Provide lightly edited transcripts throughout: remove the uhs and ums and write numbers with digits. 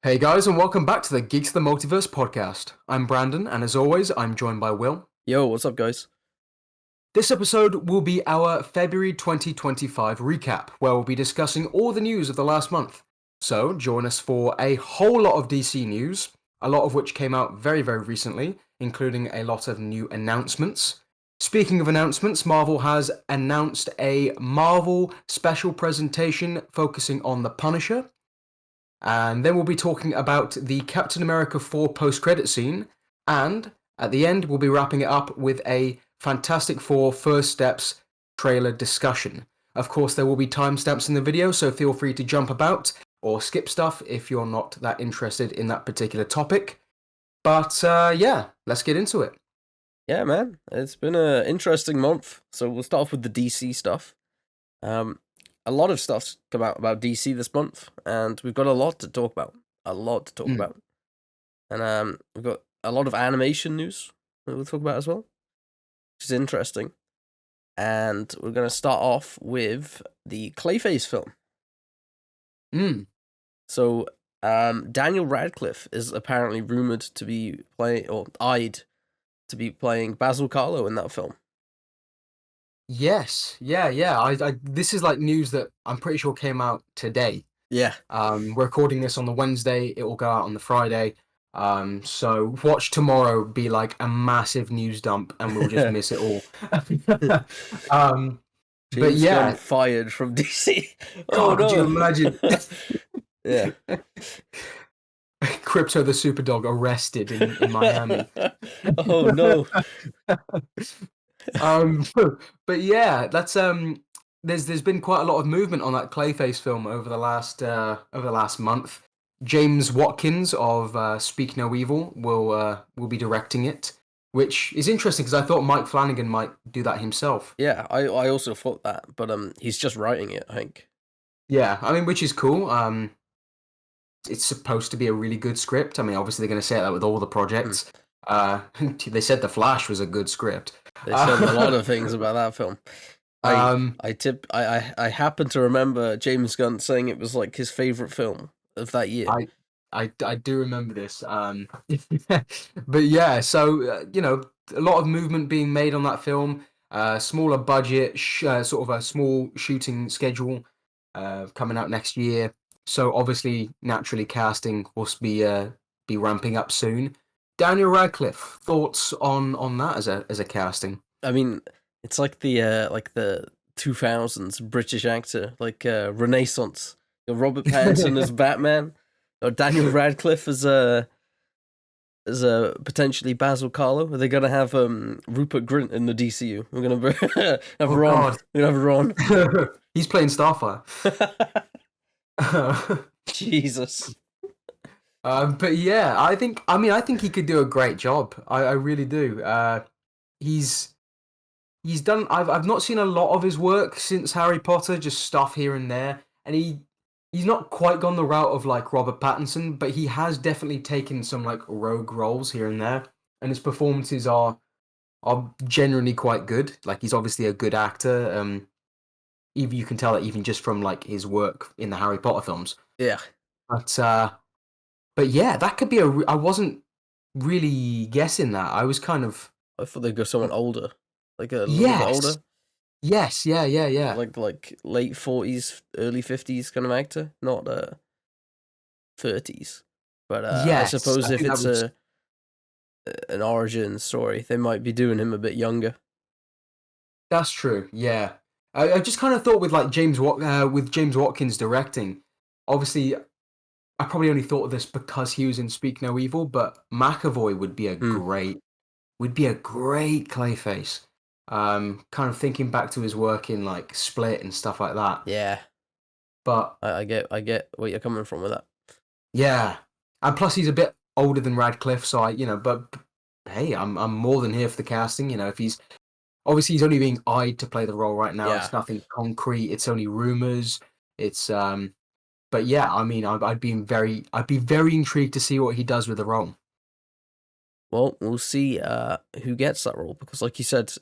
Hey guys, and welcome back to the Geeks the Multiverse podcast. I'm Brandon, and as always, I'm joined by Will. Yo, what's up, guys? This episode will be our February 2025 recap, where we'll be discussing all the news of the last month. So, join us for a whole lot of DC news, a lot of which came out very, very recently, including a lot of new announcements. Speaking of announcements, Marvel has announced a Marvel special presentation focusing on the Punisher. And then we'll be talking about the Captain America 4 post-credit scene. And at the end, we'll be wrapping it up with a Fantastic Four First Steps trailer discussion. Of course, there will be timestamps in the video, so feel free to jump about or skip stuff if you're not that interested in that particular topic. But yeah, let's get into it. Yeah, man, it's been an interesting month. So we'll start off with the DC stuff. Um, a lot of stuff's come out about DC this month, and we've got a lot to talk about. A lot to talk Mm. about, and we've got a lot of animation news that we'll talk about as well, which is interesting. And we're gonna start off with the Clayface film. Mm. So, Daniel Radcliffe is apparently rumored to be eyed to be playing Basil Karlo in that film. Yes, yeah. This is like news that I'm pretty sure came out today. Yeah. We're recording this on the Wednesday. It will go out on the Friday. So watch tomorrow be like a massive news dump, and we'll just miss it all. um, but James Gunn yeah, fired from DC. Oh God, could you no. imagine Yeah. Crypto the Superdog arrested in Miami? Oh no. um, but yeah, that's there's been quite a lot of movement on that Clayface film over the last month. James Watkins of Speak No Evil will be directing it, which is interesting because I thought Mike Flanagan might do that himself. Yeah, I also thought that, but he's just writing it, I think. Yeah, I mean, which is cool. It's supposed to be a really good script. I mean, obviously they're going to say that with all the Hmm. projects. They said The Flash was a good script. They said a lot of things about that film. I Um, I happen to remember James Gunn saying it was like his favorite film of that year. I do remember this. But yeah, so a lot of movement being made on that film. Smaller budget, sort of a small shooting schedule, coming out next year. So obviously, naturally, casting will be ramping up soon. Daniel Radcliffe, thoughts on that as a casting? I mean, it's like the 2000s British actor, like Renaissance. Robert Pattinson as Batman, or Daniel Radcliffe as potentially Basil Karlo. Are they gonna have Rupert Grint in the DCU? We're gonna have Oh Ron. God, We're gonna have Ron. he's playing Starfire. Jesus. But yeah, I think he could do a great job. I really do. He's he's done. I've not seen a lot of his work since Harry Potter, just stuff here and there, and he's not quite gone the route of like Robert Pattinson, but he has definitely taken some like rogue roles here and there, and his performances are generally quite good. Like he's obviously a good actor. Even you can tell that even just from like his work in the Harry Potter films. Yeah. But but yeah, that could be I wasn't really guessing that. I was kind of I thought they'd go someone older, like a little bit yes, older, yes, yeah. like late 40s, early 50s kind of actor, not 30s. But I Yes, suppose I if think that it's was an origin story, they might be doing him a bit younger. that's true. Yeah, I just kind of thought with like with James Watkins directing. Obviously, I probably only thought of this because he was in Speak No Evil, but McAvoy Hmm. would be a great Clayface. Kind of thinking back to his work in like Split and stuff like that. Yeah, But I get where you're coming from with that. yeah, and plus he's a bit older than Radcliffe, so but hey, I'm more than here for the casting. If he's obviously he's only being eyed to play the role right now. Yeah. It's nothing concrete. It's only rumors. It's but yeah, I mean, I'd be very intrigued to see what he does with the role. Well, we'll see who gets that role because, like you said,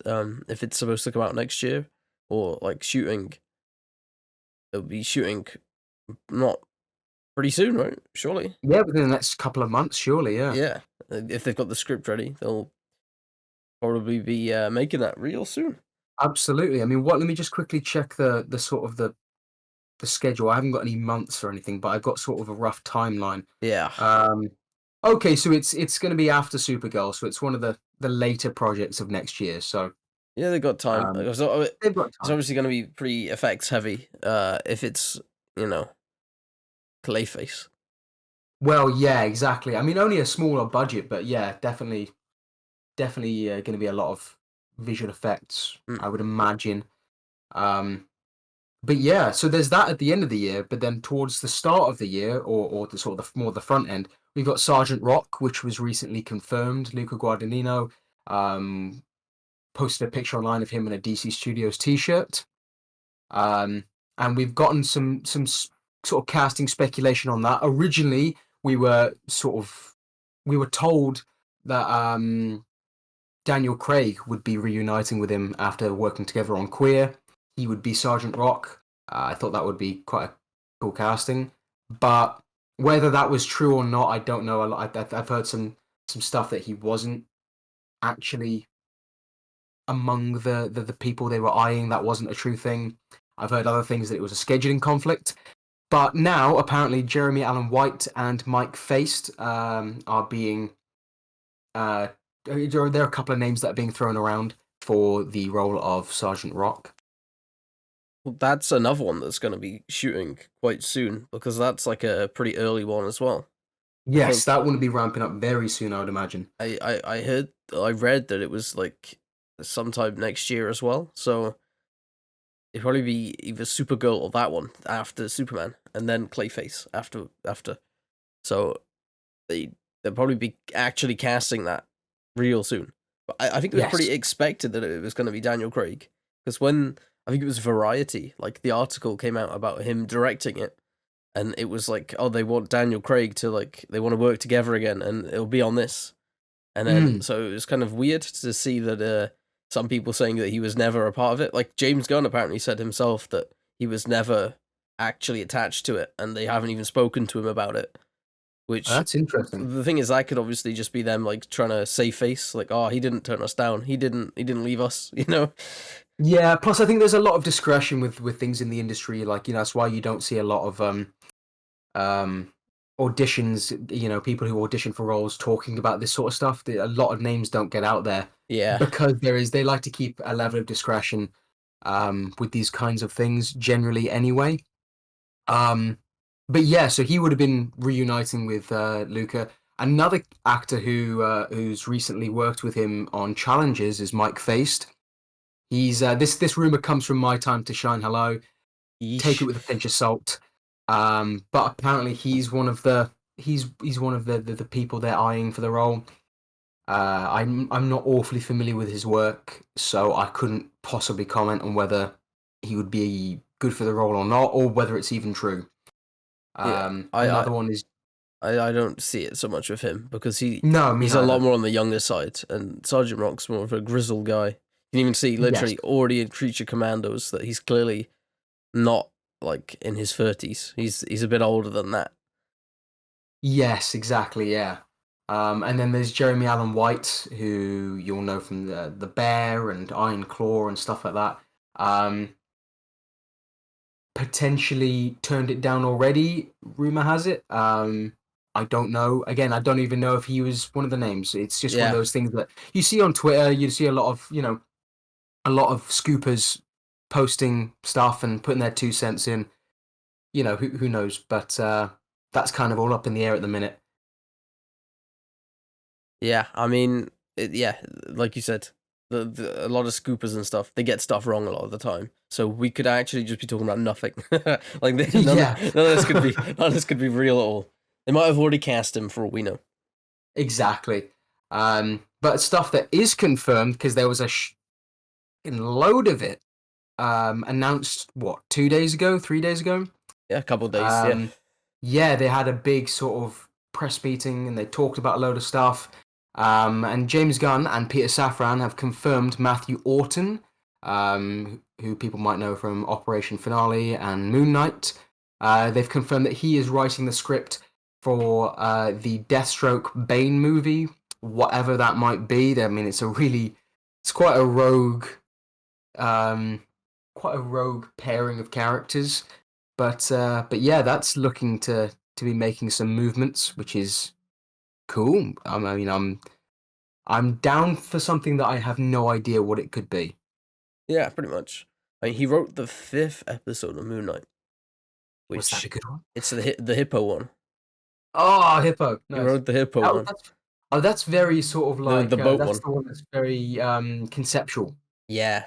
if it's supposed to come out next year or like shooting, it'll be shooting not pretty soon, right? Surely. Yeah, within the next couple of months, surely. Yeah. Yeah. If they've got the script ready, they'll probably be making that real soon. Absolutely. I mean, what? Let me just quickly check the sort of the schedule. I haven't got any months or anything, but I've got sort of a rough timeline. Yeah. Um, okay, so it's going to be after Supergirl, so it's one of the later projects of next year. So Yeah, they've got time. um, It's they've got time. obviously going to be pretty effects heavy. If it's you know Clayface. Well, yeah, exactly. I mean, only a smaller budget, but yeah, definitely going to be a lot of visual effects, Mm. I would imagine. Um, but yeah, so there's that at the end of the year, but then towards the start of the year, or the sort of more the front end, we've got Sergeant Rock, which was recently confirmed. Luca Guadagnino um, posted a picture online of him in a DC Studios T-shirt, um, and we've gotten sort of casting speculation on that. Originally, we were we were told that Daniel Craig would be reuniting with him after working together on Queer. He would be Sergeant Rock. I thought that would be quite a cool casting, but whether that was true or not, I don't know. I've heard some stuff that he wasn't actually among the people they were eyeing. That wasn't a true thing. I've heard other things that it was a scheduling conflict. But now, apparently, Jeremy Allen White and Mike Feist are being uh, there are a couple of names that are being thrown around for the role of Sergeant Rock. Well, that's another one that's going to be shooting quite soon because that's like a pretty early one as well. I Yes, think that one will be ramping up very soon, I would imagine. I read that it was like sometime next year as well. So it'd probably be either Supergirl or that one after Superman, and then Clayface after. So they'll probably be actually casting that real soon. But I think it was Yes. pretty expected that it was going to be Daniel Craig because when I think it was Variety, like the article came out about him directing it, and it was like, oh, they want Daniel Craig to they want to work together again, and it'll be on this. And then Mm. so it was kind of weird to see that some people saying that he was never a part of it. Like James Gunn apparently said himself that he was never actually attached to it, and they haven't even spoken to him about it. Which That's interesting. the thing is, that could obviously just be them like trying to save face, like, oh, he didn't turn us down, he didn't leave us, you know? Yeah, plus I think there's a lot of discretion with things in the industry. Like, that's why you don't see a lot of um auditions, people who audition for roles talking about this sort of stuff. A lot of names don't get out there Yeah, because they like to keep a level of discretion with these kinds of things generally anyway. Um, but yeah, so he would have been reuniting with Luca. Another actor who's recently worked with him on challenges is Mike Feist. He's this rumor comes from My Time to Shine. Hello, take it yeesh. with a pinch of salt. But apparently he's one of the people they're eyeing for the role. I'm not awfully familiar with his work, so I couldn't possibly comment on whether he would be good for the role or not, or whether it's even true. Yeah, Another one is I don't see it so much with him because no, me he's a lot neither. more on the younger side, and Sergeant Rock's more of a grizzled guy. You can even see Yes, literally already in Creature Commandos that he's clearly not like in his 30s. He's a bit older than that. yes, exactly, yeah. And then there's Jeremy Allen White, who you'll know from the Bear and Iron Claw and stuff like that. Um, Potentially turned it down already. Rumor has it. I don't know. Again, I don't even know if he was one of the names. It's just one of Yeah, those things that you see on Twitter. You see a lot of a lot of scoopers posting stuff and putting their 2 cents in. Who knows? But that's kind of all up in the air at the minute. yeah. I mean, yeah, like you said, a lot of scoopers and stuff, they get stuff wrong a lot of the time. So we could actually just be talking about nothing. Like Yeah, none of this could be none of this could be real at all. They might have already cast him for all we know. exactly. But stuff that is confirmed because there was a load of it announced, what, 2 days ago, 3 days ago. Yeah, a couple of days. Yeah. Um, yeah, they had a big sort of press meeting and they talked about a load of stuff. And James Gunn and Peter Safran have confirmed Matthew Orton, who people might know from Operation Finale and Moon Knight. They've confirmed that he is writing the script for the Deathstroke Bane movie, whatever that might be. I mean, it's um, quite a rogue pairing of characters. But yeah, that's looking to be making some movements, which is cool. I mean, I'm down for something that I have no idea what it could be. Yeah, pretty much. I mean, he wrote the 5th episode of Moon Knight, Was that which a good one? it's the hippo one. Oh, Hippo, He nice. wrote the hippo Oh, one, that's very sort of the like boat that's one. the one that's very conceptual. Yeah,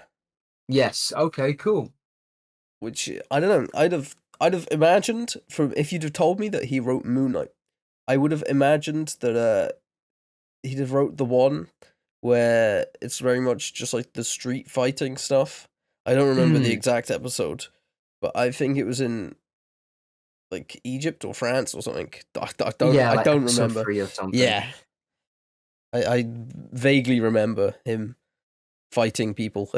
Yes. Okay. Cool. which I don't know. I'd have imagined from if you'd have told me that he wrote Moon Knight, I would have imagined that he'd have wrote the one where it's very much just like the street fighting stuff. I don't remember the Hmm. exact episode, but I think it was in like Egypt or France or something. Yeah, I like don't episode remember. 3 or something. Yeah, I vaguely remember him fighting people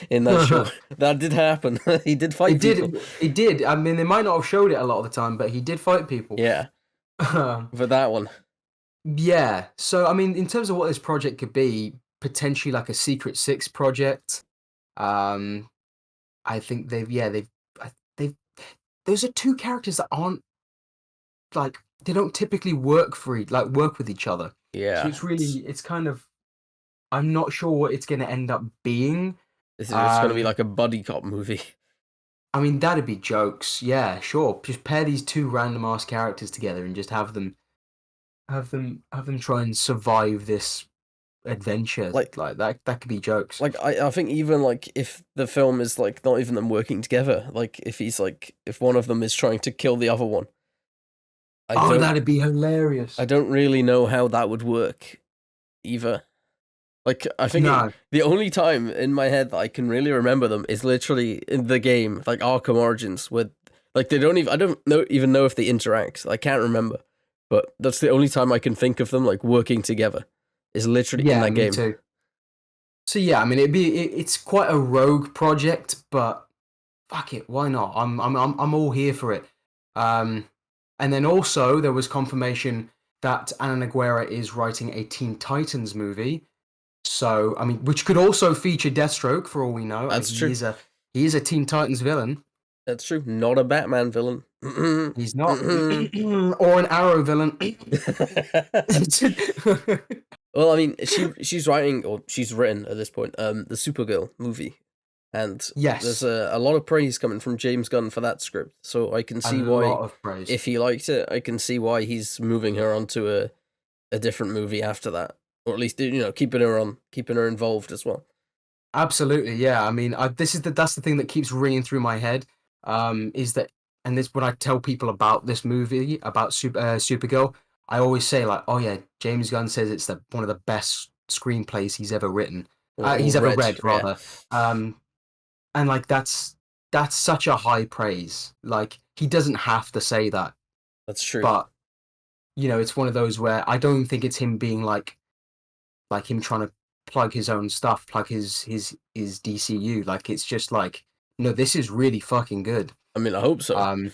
in that show. That did happen. He did fight It people. did. It did. I mean, they might not have showed it a lot of the time, but he did fight people. Yeah, for that one. Yeah. So, I mean, in terms of what this project could be, potentially like a Secret Six project. Um, I think they've those are two characters that aren't like they don't typically work with each other. So Yeah, it's kind of I'm not sure what it's going to end up being. it's gonna be Um, like a buddy cop movie. I mean that'd be jokes. Yeah, sure. Just pair these two random ass characters together and just have them try and survive this adventure. Like Like that could be jokes. I think even like if the film is like not even them working together, like if one of them is trying to kill the other one, I Oh, don't that'd be hilarious. I don't really know how that would work either. Like I think No. the only time in my head that I can really remember them is literally in the game, like Arkham Origins, where like they don't even I don't know even know if they interact. I can't remember, but that's the only time I can think of them like working together. Is literally in Yeah, that me game. too. So yeah, I mean it's quite a rogue project, but fuck it, why not? I'm all here for it. Um, and then also there was confirmation that Anna Nogueira is writing a Teen Titans movie. So I mean, which could also feature Deathstroke for all we know. That's true. He is a Teen Titans villain. That's true. Not a Batman villain. He's not, or an Arrow villain. Well, I mean, she's writing or she's written at this point the Supergirl movie, and there's Yes, a lot of praise coming from James Gunn for that script. So I can a see why, lot of praise. if he liked it, I can see why he's moving her onto a different movie after that, or at least keeping her involved as well. Absolutely, yeah. I mean, that's the thing that keeps ringing through my head. Is that and this when I tell people about this movie about Supergirl, I always say like, oh yeah, James Gunn says it's one of the best screenplays he's ever written. Or He's ever Red, read yeah, rather. Um, and like that's such a high praise. Like he doesn't have to say that, that's true. but it's one of those where I don't think it's him being like him trying to plug his own stuff, plug his DCU. Like it's just like, no, this is really fucking good. I mean, I hope so.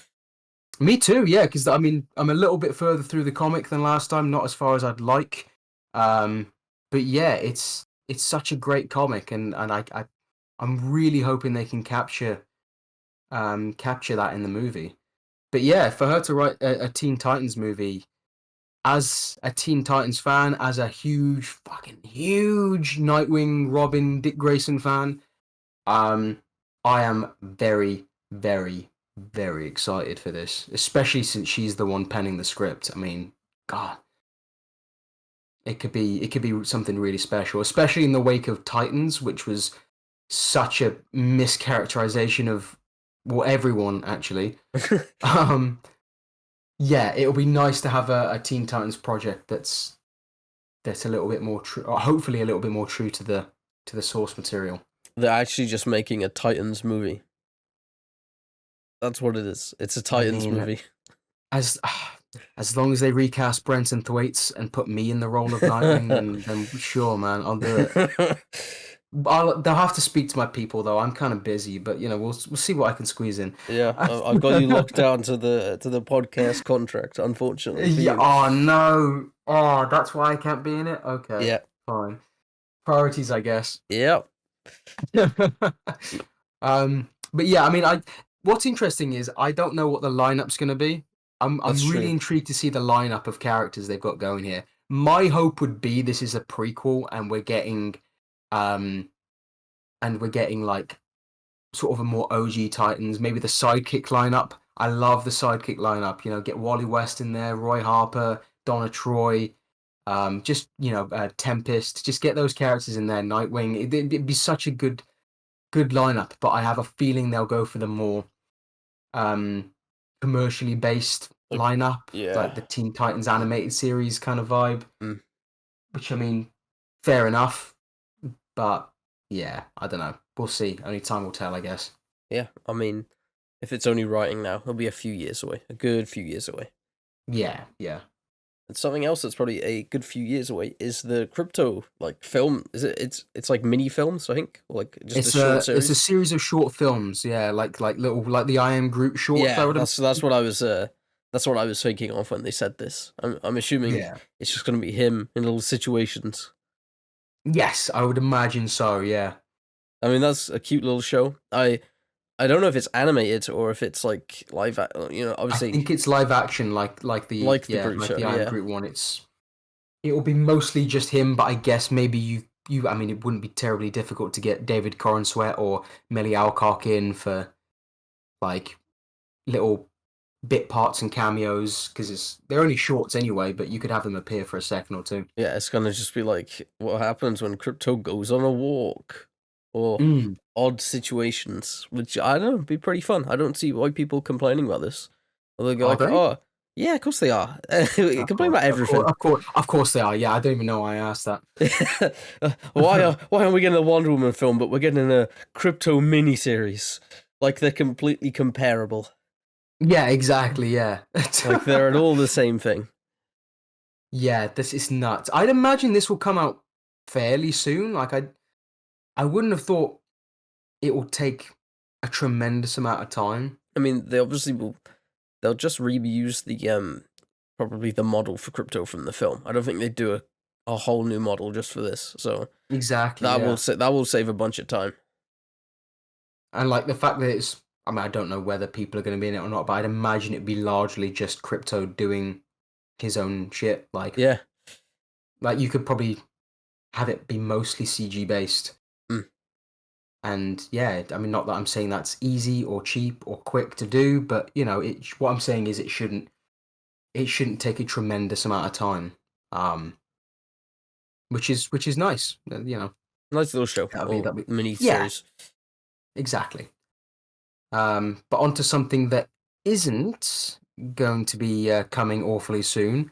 Me too, yeah, because I mean I'm a little bit further through the comic than last time, not as far as I'd like. But yeah, it's such a great comic, and I'm really hoping they can capture that in the movie. But yeah, for her to write a Teen Titans movie, as a Teen Titans fan, as a fucking huge Nightwing, Robin, Dick Grayson fan, I am very, very, very excited for this, especially since she's the one penning the script. I mean, God, it could be something really special, especially in the wake of Titans, which was such a mischaracterization of everyone actually. um, yeah, it'll be nice to have a Teen Titans project that's a little bit more true, or hopefully a little bit more true to the source material. They're actually just making a Titans movie. That's what it is. It's a Titans movie. As as long as they recast Brenton Thwaites and put me in the role of Nightwing, then sure, man, I'll do it. They'll have to speak to my people though. I'm kind of busy, but we'll see what I can squeeze in. Yeah, I've got you locked down to the podcast contract, unfortunately for Yeah. you. Oh no. Oh, that's why I can't be in it. Okay, Yeah. fine. Priorities, I guess. Yep. But yeah, I mean, what's interesting is I don't know what the lineup's going to be. I'm That's really true. intrigued to see the lineup of characters they've got going here. My hope would be this is a prequel um and we're getting like sort of a more OG Titans, maybe the sidekick lineup. I love the sidekick lineup. Get Wally West in there, Roy Harper, Donna Troy, just Tempest. Just get those characters in there. Nightwing. It'd be such a good lineup. But I have a feeling they'll go for the more um, commercially based Like, lineup, like yeah. the Teen Titans animated series kind of vibe. Mm. Which I mean, fair enough. But yeah, I don't know. We'll see. Only time will tell, I guess. Yeah. I mean, if it's only writing now, it'll be a few years away. A good few years away. Yeah, yeah. And something else that's probably a good few years away is the crypto like film. Is it? It's like mini films, I think, or like just a short It's a series. series of short films, yeah, like little like the I Am Groot shorts. I Yeah, would have. that's what I was that's what I was thinking of when they said this. I'm assuming Yeah. it's just gonna be him in little situations. Yes, I would imagine so. Yeah. I mean, that's a cute little show. I don't know if it's animated or if it's like I obviously think it's live action, like the Groot like show. the I Am Yeah, Groot one. It'll be mostly just him, but I guess maybe I mean, it wouldn't be terribly difficult to get David Corenswet or Millie Alcock in for like little bit parts and cameos because they're only shorts anyway. But you could have them appear for a second or two. yeah. It's gonna just be like what happens when crypto goes on a walk, or Mm. odd situations, which I don't know, be pretty fun. I don't see why people complaining about this. Or they go Are like, they? oh, yeah, of course they are. Of Complain course, about of course, everything. of course they are. Yeah, I don't even know why I asked that. Why aren't we getting a Wonder Woman film, but we're getting a crypto miniseries? Like they're completely comparable. Yeah, exactly. Yeah. Like they're all the same thing. Yeah, this is nuts. I'd imagine this will come out fairly soon. Like I wouldn't have thought it will take a tremendous amount of time. I mean, they obviously will. They'll just reuse the probably the model for crypto from the film. I don't think they do a whole new model just for this. So Exactly, that will yeah. that will save a bunch of time. And like the fact that I mean, I don't know whether people are going to be in it or not, but I'd imagine it'd be largely just Crypto doing his own shit. Yeah. Like you could probably have it be mostly CG based. Mm. And yeah, I mean, not that I'm saying that's easy or cheap or quick to do, but what I'm saying is it shouldn't take a tremendous amount of time. Um, which is nice. Nice little show or that'll be mini yeah, series. exactly. But onto something that isn't going to be coming awfully soon.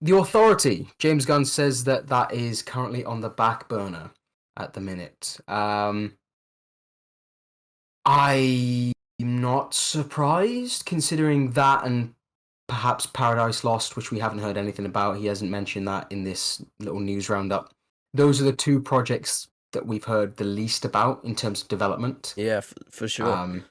The Authority. James Gunn says that is currently on the back burner at the minute. I'm not surprised, considering that and perhaps Paradise Lost, which we haven't heard anything about. He hasn't mentioned that in this little news roundup. Those are the two projects that we've heard the least about in terms of development. Yeah, for sure. Um,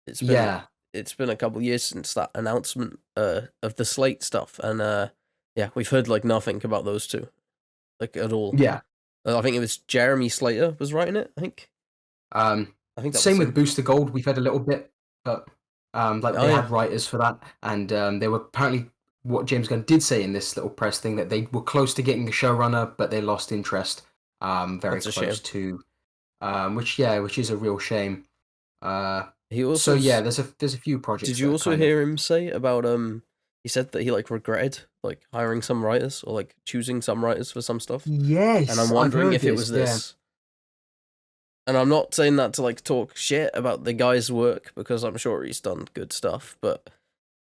It's been yeah, it's been a couple years since that announcement of the Slate stuff, and yeah, we've heard like nothing about those two, like at all. yeah. I think it was Jeremy Slater was writing it. Um, I think that was Same with him. Booster Gold. We've had a little bit, but like Oh they yeah, had writers for that, and they were apparently what James Gunn did say in this little press thing that they were close to getting a showrunner, but they lost interest. Very that's a shame. close to, which is a real shame. He So also yeah, there's a few did projects you that are also kind of hear him say about he said that he like regretted like hiring some writers or like choosing some writers for some stuff, and I'm yes, I've wondering heard if it this. was Yeah, this. And I'm not saying that to like talk shit about the guy's work because I'm sure he's done good stuff, but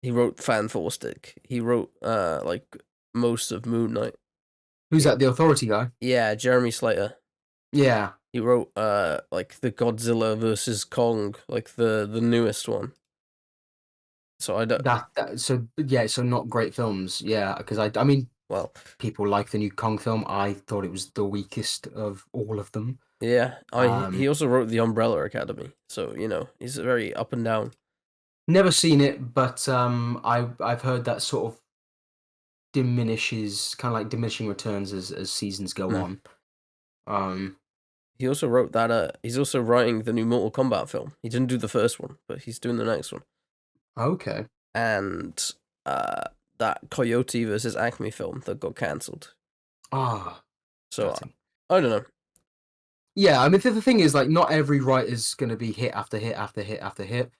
he wrote Fan Stick. He wrote like most of Moon Knight. who's He, that? The Authority guy? yeah, Jeremy Slater. Yeah, He wrote like the Godzilla versus Kong, like the newest one. So I don't so not great films. Yeah, because I mean well, people like the new Kong film. I thought it was the weakest of all of them. Yeah, he Um, also wrote The Umbrella Academy, so he's very up and down. Never seen it, but I've heard that sort of diminishes, kind of like diminishing returns as seasons go Mm. on. Um, He also wrote that. He's also writing the new Mortal Kombat film. He didn't do the first one, but he's doing the next one. okay. And uh, that Coyote versus Acme film that got cancelled. Ah, So gutting. I don't know. Yeah, I mean the thing is, like, not every writer's going to be hit after hit after hit after hit.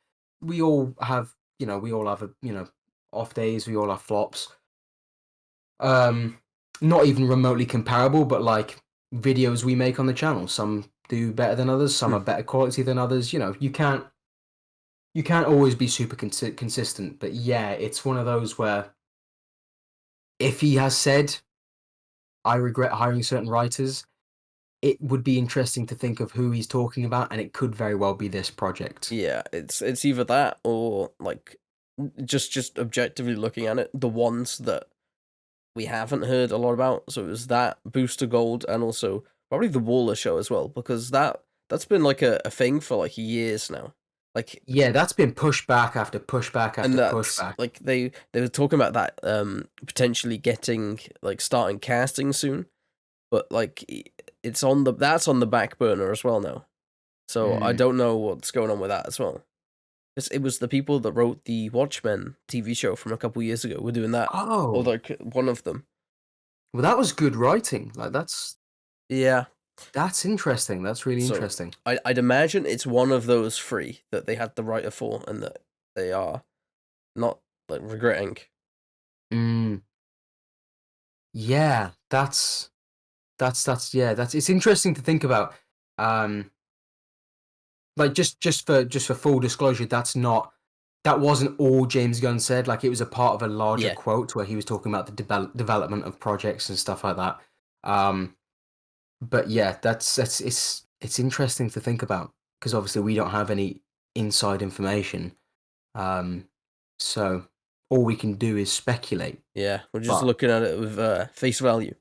We all have, we all have off days. We all have flops. Um, Not even remotely comparable, but like videos we make on the channel, some do better than others. Some Hmm. are better quality than others. You can't always be super consistent. But yeah, it's one of those where if he has said, "I regret hiring certain writers," it would be interesting to think of who he's talking about, and it could very well be this project. Yeah, it's either that or like just objectively looking at it, the ones that we haven't heard a lot about. So it was that Booster Gold and also probably the Waller show as well, because that's been like a thing for like years now. Like Yeah, that's been pushback after pushback and after that's pushback. like they were talking about that potentially getting like starting casting soon, but like it's on that's on the back burner as well now. So I Mm. don't know what's going on with that as well. It was the people that wrote the Watchmen TV show from a couple years ago were doing that, or Oh, like one of them. well, that was good writing. Like Yeah. that's interesting. That's really So interesting. I'd imagine it's one of those three that they had the writer for, and that they are not like regretting. Mm. Yeah, that's yeah, that's it's interesting to think about. Um, like just for full disclosure, that wasn't all James Gunn said. Like it was a part of a larger Yeah, quote where he was talking about the development of projects and stuff like that. Um, but yeah, that's it's interesting to think about because obviously we don't have any inside information. Um, so all we can do is speculate. yeah. We're just But looking at it with face value.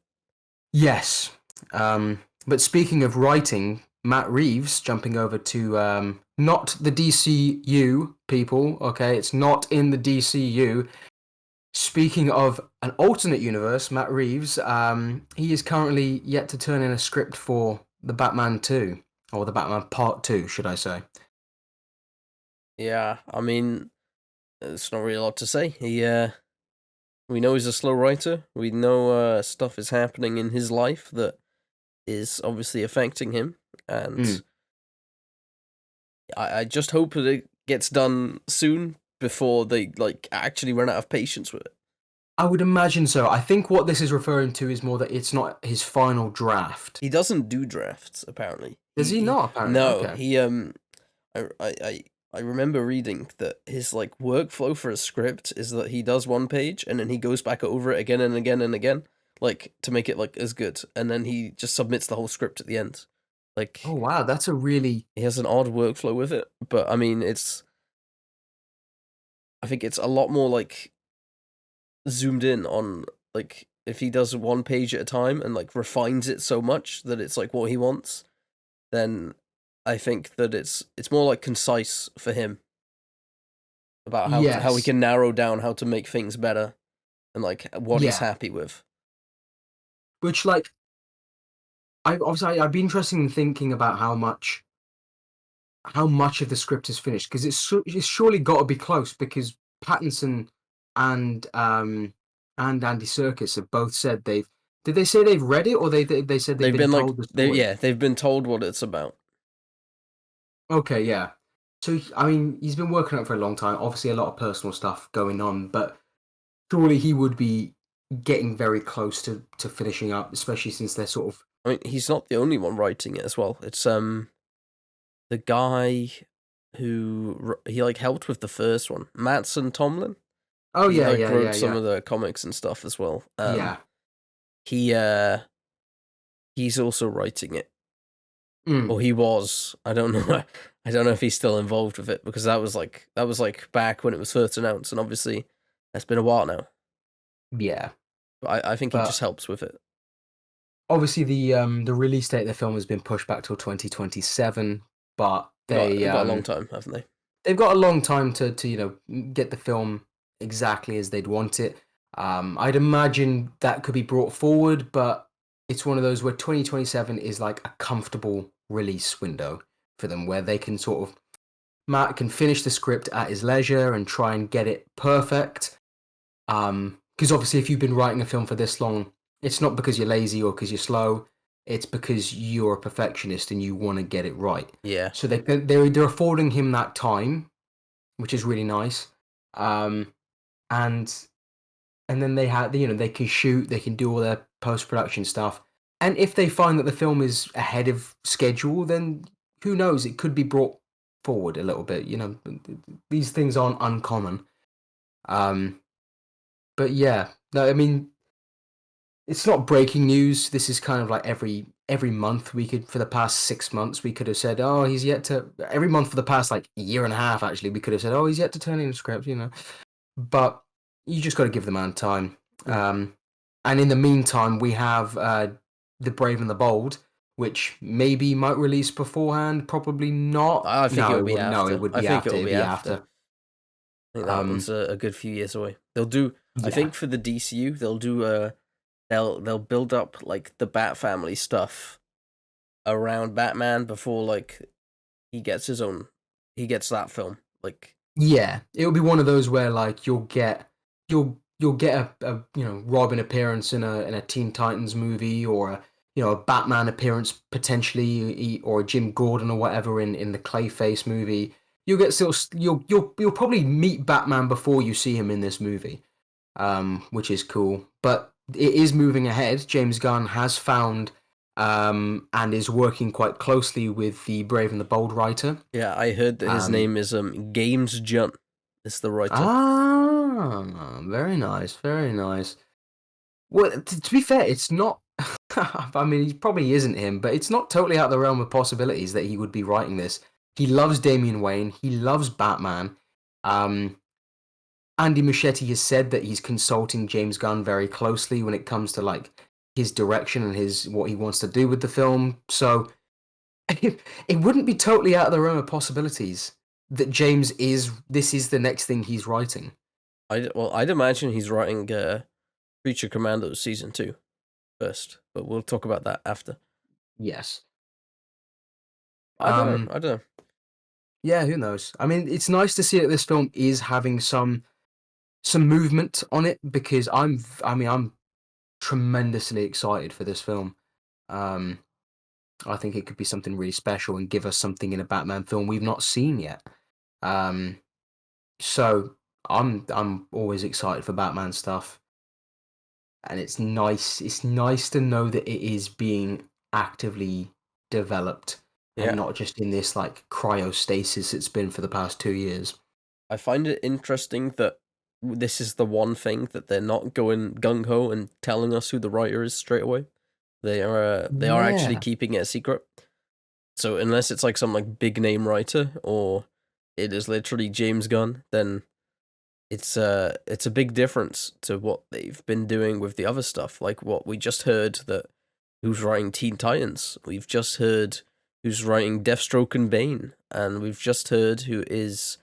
yes. But speaking of writing, Matt Reeves jumping over to not the DCU people, okay? It's not in the DCU. Speaking of an alternate universe, Matt Reeves, he is currently yet to turn in a script for the Batman 2, or the Batman Part 2, should I say. Yeah, I mean, it's not really a lot to say. We know he's a slow writer. We know stuff is happening in his life that is obviously affecting him, and Mm. I just hope that it gets done soon before they like actually run out of patience with it. I would imagine so. I think what this is referring to is more that it's not his final draft. He doesn't do drafts apparently. Does he He not, apparently? no Okay. he I remember reading that his like workflow for a script is that he does one page and then he goes back over it again and again and again, like to make it like as good, and then he just submits the whole script at the end. Oh, Like wow. That's a really. he has an odd workflow with it, but I mean I think it's a lot more like zoomed in on like if he does one page at a time and like refines it so much that it's like what he wants, then I think that it's more like concise for him about how he Yes. can narrow down how to make things better and like what he's Yeah. happy with. Which, like, I'd be interested in thinking about how much of the script is finished because it's surely got to be close because Pattinson and Andy Serkis have both said they've. Did they say they've read it or they said they've They've been been like told the story? they've been told what it's about. Okay, yeah. So I mean, he's been working on it for a long time. Obviously, a lot of personal stuff going on, but surely he would be getting very close to finishing up, especially since they're sort of. I mean, he's not the only one writing it as well. It's the guy who he like helped with the first one, Matson Tomlin. Oh He yeah, like yeah, yeah, wrote some yeah, of the comics and stuff as well. yeah. He he's also writing it, Mm, or he was. I don't know. I don't know if he's still involved with it because that was like back when it was first announced, and obviously that's been a while now. yeah, But I think he just but helps with it. obviously the release date of the film has been pushed back till 2027, but Got a long time, haven't they? they've got a long time to get the film exactly as they'd want it. I'd imagine that could be brought forward, but it's one of those where 2027 is like a comfortable release window for them, where they can sort of Matt can finish the script at his leisure and try and get it perfect. Because obviously, if you've been writing a film for this long, it's not because you're lazy or because you're slow. It's because you're a perfectionist and you want to get it right. Yeah. So they're affording him that time, which is really nice. Um, and and then they can shoot, they can do all their post production stuff. And if they find that the film is ahead of schedule, then who knows? It could be brought forward a little bit. These things aren't uncommon. Um, but yeah, no, I mean, it's not breaking news. This is kind of like every month we could for the past 6 months we could have said, oh, he's yet to. Every month for the past like year and a half, actually, we could have said, oh, he's yet to turn in a script. But you just got to give the man time. Mm. And in the meantime, we have the Brave and the Bold, which maybe might release beforehand, probably not. I think No, it'll it be wouldn't. No, it after. would I be think after. it'll It'd be be after. after. I think that one's a good few years away. They'll do. I Yeah, think for the DCU, they'll do. They'll build up like the Bat family stuff around Batman before like he gets his own. He gets that film. Like yeah. It'll be one of those where like you'll get a Robin appearance in a Teen Titans movie, or a Batman appearance potentially, or a Jim Gordon or whatever in the Clayface movie. You'll get still you'll probably meet Batman before you see him in this movie, which is cool. But it is moving ahead. James Gunn has found and is working quite closely with the Brave and the Bold writer. yeah, I heard that his Um, name is Games Jun. Is the writer. very nice, very nice. Well, to be fair, it's not. I mean, he probably isn't him, but it's not totally out of the realm of possibilities that he would be writing this. He loves Damian Wayne. He loves Batman. Um, Andy Muschietti has said that he's consulting James Gunn very closely when it comes to like his direction and his what he wants to do with the film. So it wouldn't be totally out of the realm of possibilities that this is the next thing he's writing. I'd imagine he's writing Creature Commandos season 2 first, but we'll talk about that after. Yes. I don't know. I don't know. Yeah, who knows? I mean, it's nice to see that this film is having some movement on it, because I'm tremendously excited for this film. Um, I think it could be something really special and give us something in a Batman film we've not seen yet. Um, so I'm always excited for Batman stuff, and it's nice. It's nice to know that it is being actively developed and Yeah. not just in this like cryostasis it's been for the past 2 years. I find it interesting that this is the one thing that they're not going gung ho and telling us who the writer is straight away. They are actually Yeah. keeping it a secret. So unless it's like some like big name writer or it is literally James Gunn, then it's a big difference to what they've been doing with the other stuff. Like what we just heard that who's writing Teen Titans. We've just heard who's writing Deathstroke and Bane, and we've just heard who is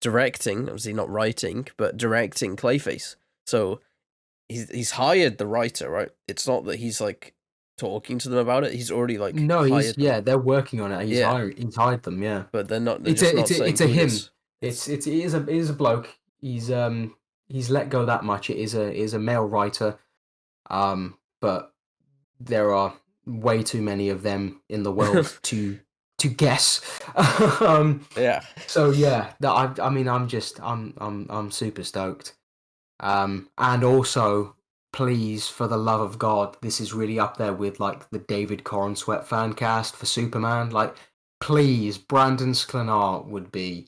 directing, obviously not writing, but directing Clayface. So he's hired the writer, right? It's not that he's like talking to them about it. He's already like No, hired them. they're working on it. Yeah, He's hired them, yeah. but they're not. They're It's just a not saying it's a who it him. is. It is a bloke. He's let go that much. It is a male writer. But there are way too many of them in the world to guess. Yeah. So yeah, I mean I'm super stoked. And also, please, for the love of God, this is really up there with like the David Corenswet fan cast for Superman. Like, please, Brandon Sklenar would be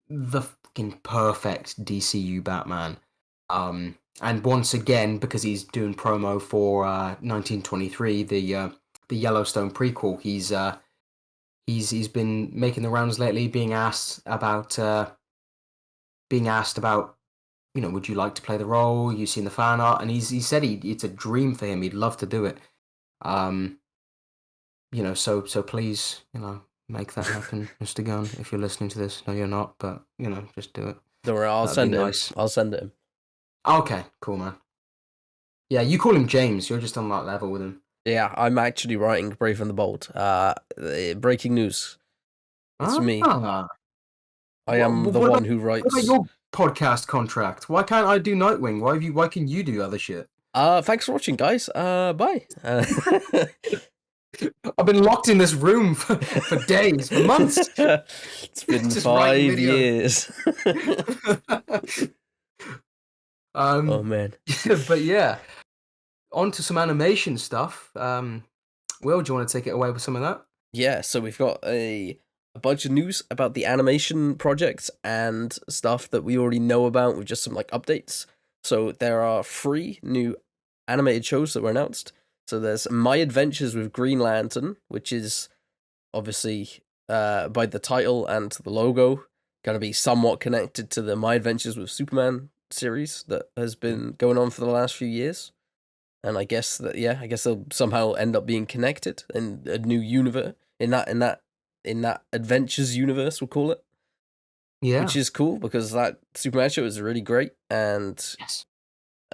the fucking perfect DCU Batman. And once again, because he's doing promo for 1923, the Yellowstone prequel, he's been making the rounds lately, being asked about would you like to play the role? You've seen the fan art, and he said it's a dream for him. He'd love to do it. Um, so please, make that happen, Mr. Gunn. If you're listening to this, no, you're not, but just do it. Don't worry, I'll That'd be send it him. nice. I'll send it him. Okay, cool, man. Yeah, you call him James. You're just on that level with him. Yeah, I'm actually writing Brave and the Bold. Breaking news. It's me. Ah, I am the one who what about writes. your podcast contract? Why can't I do Nightwing? Why can you do other shit? Thanks for watching, guys. Bye. I've been locked in this room for days, for months. It's been Just writing 5 video. years. Oh man. But yeah, on to some animation stuff. Will, do you want to take it away with some of that? Yeah, so we've got a bunch of news about the animation projects and stuff that we already know about with just some like updates. So there are 3 new animated shows that were announced. So there's My Adventures with Green Lantern, which is obviously by the title and the logo going to be somewhat connected to the My Adventures with Superman series that has been going on for the last few years. And I guess they'll somehow end up being connected in a new universe in that adventures universe, we'll call it. Yeah. Which is cool because that Superman show is really great, and Yes.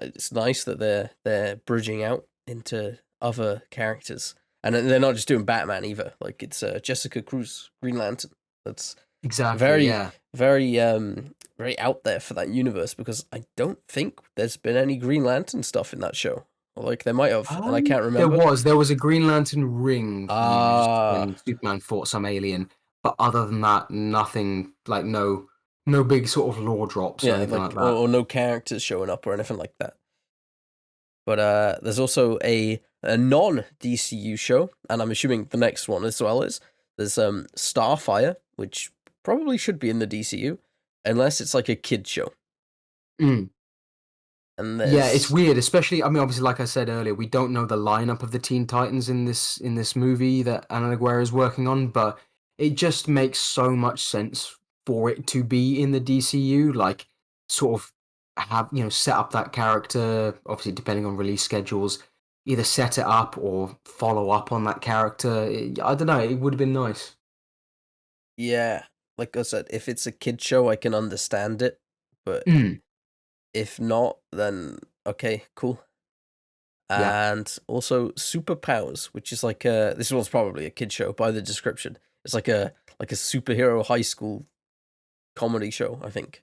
it's nice that they're bridging out into other characters, and they're not just doing Batman either. Like it's Jessica Cruz, Green Lantern. That's Exactly. very Yeah. very very out there for that universe because I don't think there's been any Green Lantern stuff in that show. Like there might have, and I can't remember. There was a Green Lantern ring used when Ah, Superman fought some alien, but other than that, nothing. Like no big sort of lore drops or yeah, anything like like that. or no characters showing up or anything like that. But there's also a non DCU show, and I'm assuming the next one as well is there's Starfire, which probably should be in the DCU, unless it's like a kid show. Mm. And Yeah, it's weird, especially. I mean, obviously, like I said earlier, we don't know the lineup of the Teen Titans in this movie that Ana Aguirre is working on, but it just makes so much sense for it to be in the DCU. Like, sort of have set up that character. Obviously, depending on release schedules, either set it up or follow up on that character. I don't know. It would have been nice. yeah, like I said, if it's a kid show, I can understand it, but Mm, if not, then okay, cool. yeah. And also Superpowers, which is like this one's probably a kid show by the description. It's like a superhero high school comedy show, I think.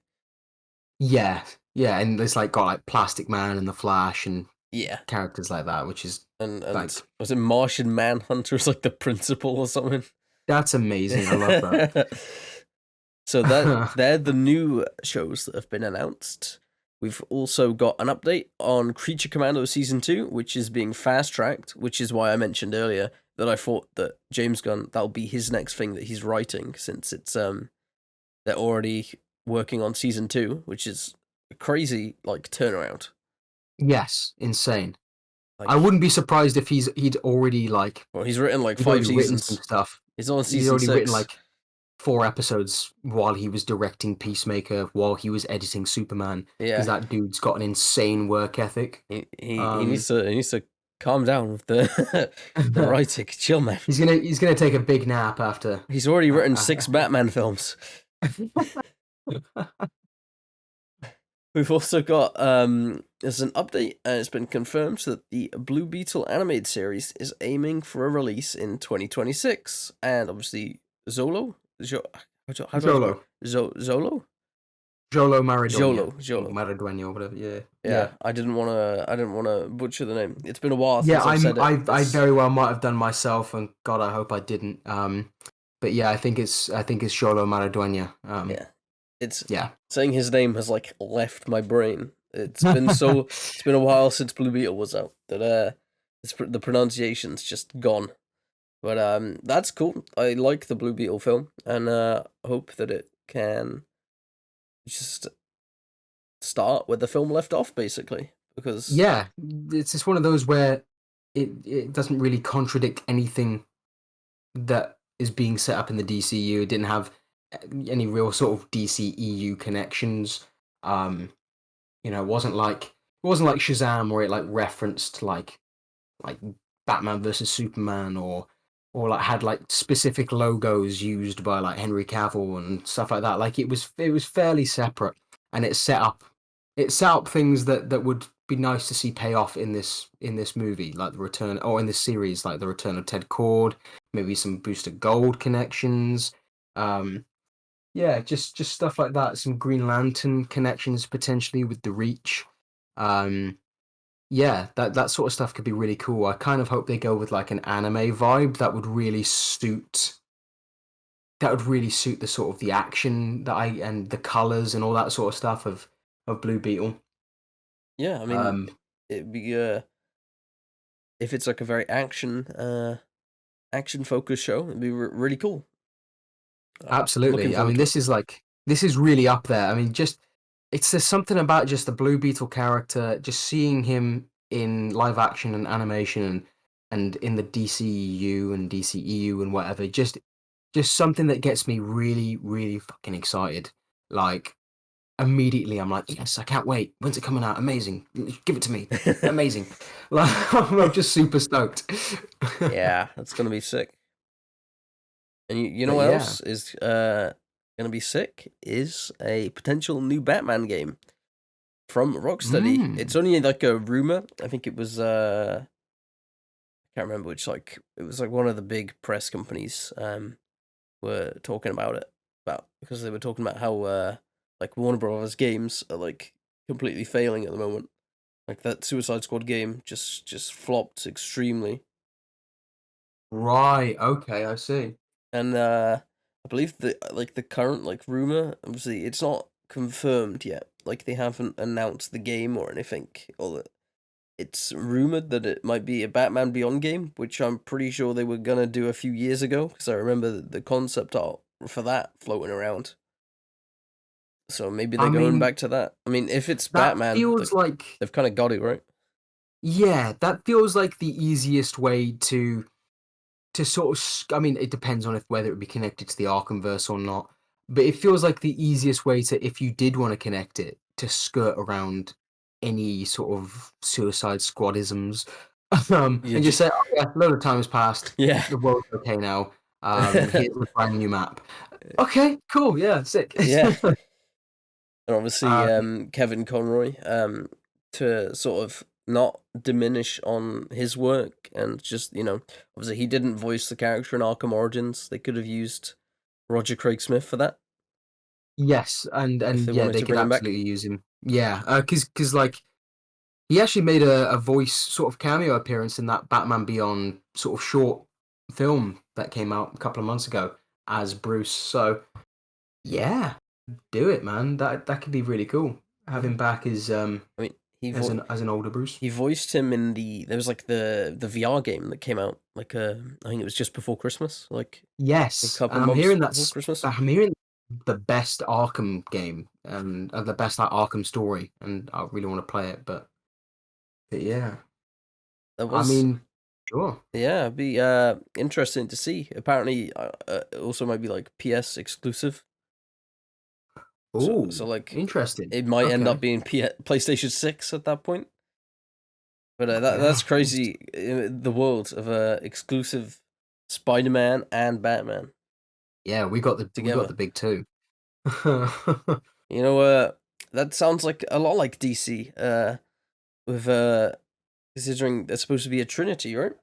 Yeah, yeah, and it's like got like Plastic Man and the Flash and Yeah, characters like that, which is and like was it Martian Manhunter is like the principal or something? that's amazing. I love that. So that they're the new shows that have been announced. We've also got an update on Creature Commando Season 2, which is being fast-tracked, which is why I mentioned earlier that I thought that James Gunn, that'll be his next thing that he's writing, since it's they're already working on Season 2, which is a crazy, like, turnaround. Yes, insane. Like, I wouldn't be surprised if he'd already like well, he's written like he'd 5 already written some seasons. stuff. He's on He's Season already 6. written like 4 episodes while he was directing Peacemaker, while he was editing Superman. Because Yeah, that dude's got an insane work ethic. he needs to calm down with the the writing. Chill, man. He's gonna take a big nap after. He's already written 6 Batman films. We've also got there's an update, and it's been confirmed that the Blue Beetle animated series is aiming for a release in 2026, and obviously Zolo, how do I Jolo. Zolo? Jolo Maradona. Jolo. Maradona or whatever. Yeah. Yeah, I didn't want to butcher the name. It's been a while Yeah, since I've said it. I very well might have done myself, and God, I hope I didn't. But yeah, I think it's Jolo Maradona. Yeah, it's Yeah. saying his name has like left my brain. It's been it's been a while since Blue Beetle was out that the pronunciation's just gone. But that's cool. I like the Blue Beetle film, and hope that it can just start where the film left off, basically. Because Yeah, it's just one of those where it doesn't really contradict anything that is being set up in the DCU. It didn't have any real sort of DCEU connections. it wasn't like Shazam where it like referenced like Batman versus Superman or like had like specific logos used by like Henry Cavill and stuff like that. Like it was fairly separate, and it set up things that would be nice to see pay off in this movie, like the return or in this series, like the return of Ted Cord, maybe some Booster Gold connections. Yeah, just stuff like that. Some Green Lantern connections potentially with the Reach. Um, yeah, that sort of stuff could be really cool. I kind of hope they go with like an anime vibe that would really suit the sort of the action and the colors and all that sort of stuff of Blue Beetle. Yeah, I mean, Um, it'd be if it's like a very action focused show, it'd be really cool. I'm looking Absolutely. I forward mean, to it. this is really up there. I mean, just there's something about just the Blue Beetle character, just seeing him in live action and animation and in the DCU and DCEU and whatever. Just something that gets me really, really fucking excited. Like immediately, I'm like, yes, I can't wait. When's it coming out? Amazing. Give it to me. Amazing. Like I'm just super stoked. Yeah, that's gonna be sick. And you know But what yeah. else is gonna be sick is a potential new Batman game from Rocksteady. Mm. It's only like a rumor. I think it was I can't remember which, like it was like one of the big press companies were talking about it, about because they were talking about how like Warner Brothers games are like completely failing at the moment. Like that Suicide Squad game just flopped extremely. Right. Okay, I see. And I believe the current like rumor, obviously it's not confirmed yet. Like they haven't announced the game or anything. It's rumored that it might be a Batman Beyond game, which I'm pretty sure they were gonna do a few years ago because I remember the concept art for that floating around. So maybe they're I going mean, back to that. I mean, if it's that Batman, feels like like they've kind of got it right. yeah, that feels like the easiest way to sort of I mean, it depends on if whether it would be connected to the Arkhamverse or not, but it feels like the easiest way to if you did want to connect it to skirt around any sort of Suicide Squadisms, You and just just say, "Oh yeah, a load of time has passed. yeah. The world's okay now. Here's a brand new map." Okay, cool. Yeah, sick. Yeah. And obviously, uh, Kevin Conroy, to sort of not diminish on his work and just, obviously he didn't voice the character in Arkham Origins. They could have used Roger Craig Smith for that yes, and if and they yeah, wanted they to could bring him back. absolutely use him. Yeah, because like he actually made a voice sort of cameo appearance in that Batman Beyond sort of short film that came out a couple of months ago as Bruce. So yeah, do it, man. That could be really cool. Have Yeah. him back as I mean, he as vo- an older Bruce. he voiced him in there was like the VR game that came out like I think it was just before Christmas, like a Yes, couple and I'm months hearing before Christmas. the best Arkham game and the best like Arkham story, and I really want to play it. But yeah, That I was mean, sure. Yeah, it'd be interesting to see. Apparently, it also might be like PS exclusive. So Oh, like interesting. it might end up Okay. being PlayStation 6 at that point. But that's Yeah. crazy. The world of exclusive Spider-Man and Batman Yeah, we got the together. big two. You know, that sounds like a lot like DC. With considering they're supposed to be a trinity, right?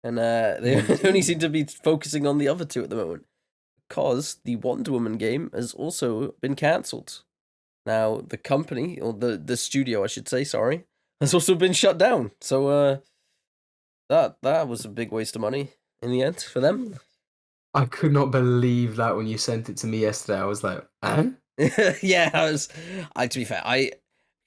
And they only seem Indeed. to be focusing on the other two at the moment, because the Wonder Woman game has also been cancelled. Now, the company, or the studio, I should say, sorry, has also been shut down. So, that was a big waste of money in the end for them. I could not believe that when you sent it to me yesterday. I was like, eh? Yeah, to be fair,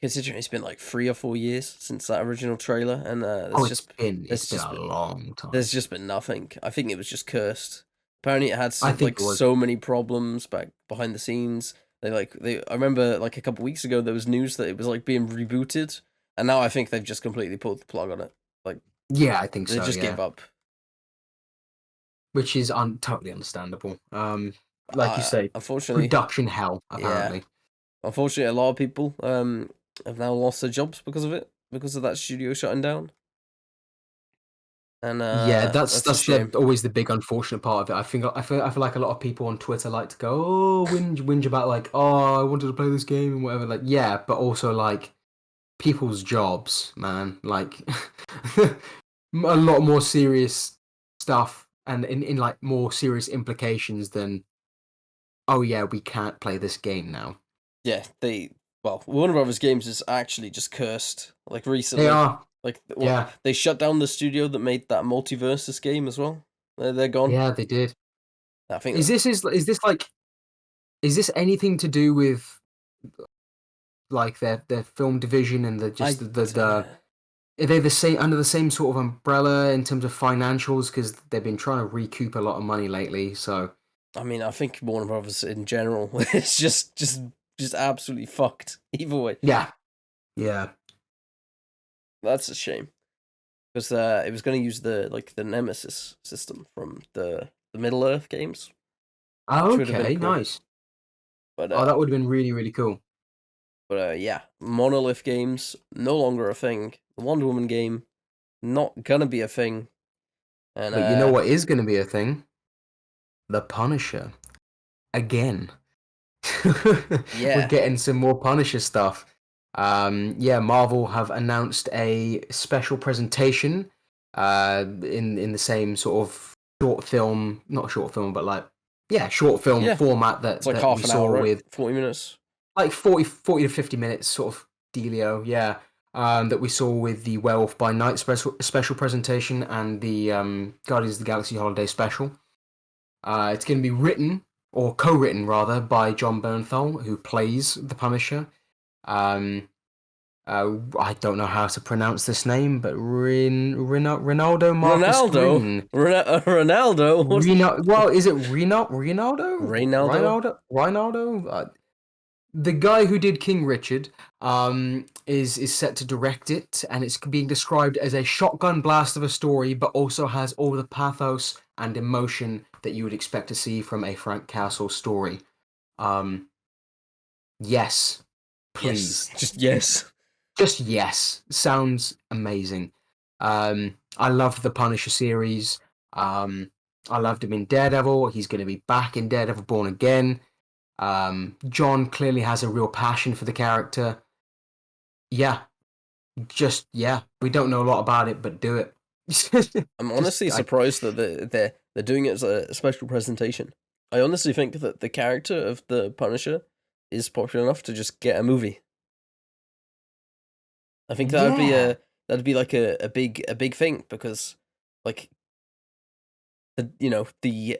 considering it's been like 3 or 4 years since that original trailer, and Oh, it's been there's it's been just a long there's time. just been nothing. I think it was just cursed. Apparently, it had I think like it was. so many problems back behind the scenes. I remember like a couple weeks ago there was news that it was like being rebooted, and now I think they've just completely pulled the plug on it. Like Yeah, I think they so. just Yeah, gave up. which is totally understandable. Like you say, Unfortunately, production hell yeah. apparently. Unfortunately, a lot of people. have now lost their jobs because of it, because of that studio shutting down. And Yeah, that's that's a that's the shame. always the big unfortunate part of it. I feel like a lot of people on Twitter like to go, oh, whinge about like, oh, I wanted to play this game and whatever. Like, yeah, but also like people's jobs, man. Like a lot more serious stuff and in like more serious implications than, oh yeah, we can't play this game now. Yeah, Warner Brothers Games is actually just cursed. Like They recently, are, yeah, they shut down the studio that made that Multiverse game as well. They're gone. yeah, they did. I think Is this anything to do with like their film division and the I just the are they the same under the same sort of umbrella in terms of financials because they've been trying to recoup a lot of money lately. So I mean, I think Warner Brothers in general is just absolutely fucked. Either way, yeah, yeah. that's a shame because it was going to use the Nemesis system from the Middle Earth games, which would have been Okay, cool. nice. But Oh, that would have been really really cool. yeah, Monolith games no longer a thing. The Wonder Woman game not gonna be a thing. And But you know what is going to be a thing? The Punisher again. We're yeah, getting some more Punisher stuff. Yeah, Marvel have announced a special presentation in the same sort of short film, not short film, but like yeah, short film yeah, format it's like that we half an saw hour, right? with 40 minutes. like 40 to 50 minutes sort of dealio, yeah. That we saw with the Werewolf by Night special presentation and the Guardians of the Galaxy Holiday special. It's going to be written, or co-written rather, by John Bernthal, who plays the Punisher. Um, I don't know how to pronounce this name, but Ronaldo Marcus Ronaldo, Green. Ronaldo, what? Well, is it Ronaldo? Reynaldo? Ronaldo? The guy who did King Richard is set to direct it, and it's being described as a shotgun blast of a story, but also has all the pathos and emotion that you would expect to see from a Frank Castle story. Um, yes, Yes, please, just yes. just yes. Sounds amazing. I loved the Punisher series. Um, I loved him in Daredevil. He's going to be back in Daredevil Born Again. John clearly has a real passion for the character. Yeah, just yeah. We don't know a lot about it, but do it. I'm just honestly surprised that they're doing it as a special presentation. I honestly think that the character of the Punisher is popular enough to just get a movie. I think yeah, that'd be like a big thing because like the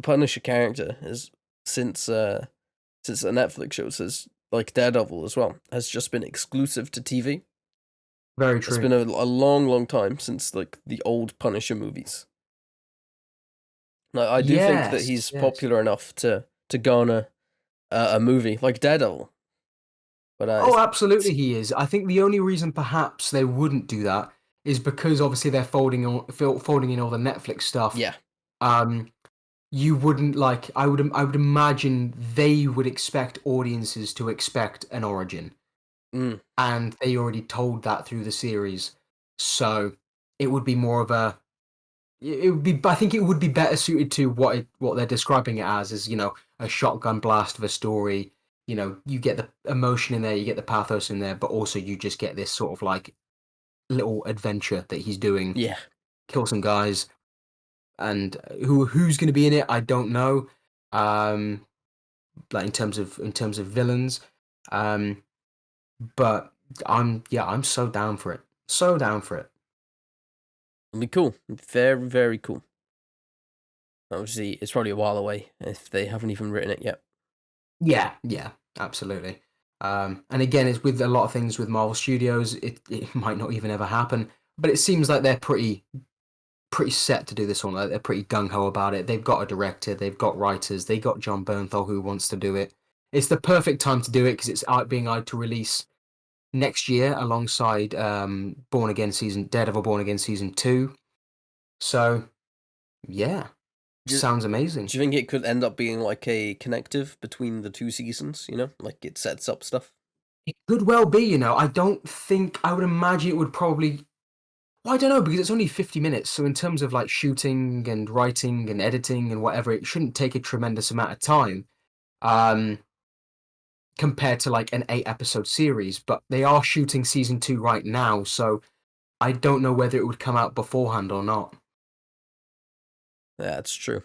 Punisher character is since since the Netflix shows has like Daredevil as well has just been exclusive to TV. very It's true. been a long time since like the old Punisher movies. Like, I do think that Yes, he's yes. popular enough to garner a movie like Daredevil, but Oh, absolutely, he is. I think the only reason perhaps they wouldn't do that is because obviously they're folding in all the Netflix stuff. yeah, Um, you wouldn't like. I would imagine they would expect audiences to expect an origin. mm, And they already told that through the series. So it would be more of a it would be I think it would be better suited to what they're describing it as a shotgun blast of a story. You get the emotion in there, you get the pathos in there, but also you just get this sort of like little adventure that he's doing, yeah. kill some guys, and who's going to be in it, I don't know. Um, like in terms of villains, um, but I'm so down for it. So down for it. It'll be cool, very cool. Obviously, it's probably a while away if they haven't even written it yet. Yeah, yeah, absolutely. And again, it's with a lot of things with Marvel Studios, it might not even ever happen, but it seems like they're pretty set to do this one. Like they're pretty gung ho about it. They've got a director, they've got writers, they got John Bernthal who wants to do it. It's the perfect time to do it because it's being out to release next year alongside Daredevil Born Again season 2. So yeah, Do, sounds amazing. do you think it could end up being like a connective between the two seasons? You know, like it sets up stuff. It could well be, you know. I don't think I would imagine it would probably. Well, I don't know because it's only 50 minutes. So in terms of like shooting and writing and editing and whatever, it shouldn't take a tremendous amount of time. Um, compared to like an 8 episode series, but they are shooting season 2 right now, so I don't know whether it would come out beforehand or not. That's true.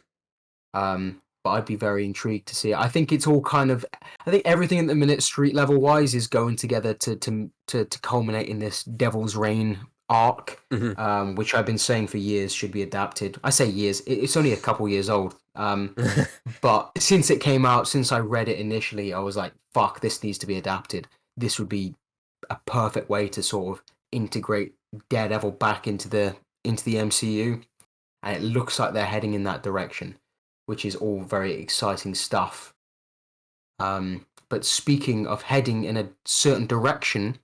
But I'd be very intrigued to see it. I think it's all kind of, I think everything at the minute, street level wise, is going together to culminate in this Devil's Reign arc, Hmm. which I've been saying for years should be adapted. I say years; it's only a couple years old. But since it came out, since I read it initially, I was like, "Fuck, this needs to be adapted. This would be a perfect way to sort of integrate Daredevil back into the MCU." And it looks like they're heading in that direction, which is all very exciting stuff. But speaking of heading in a certain direction,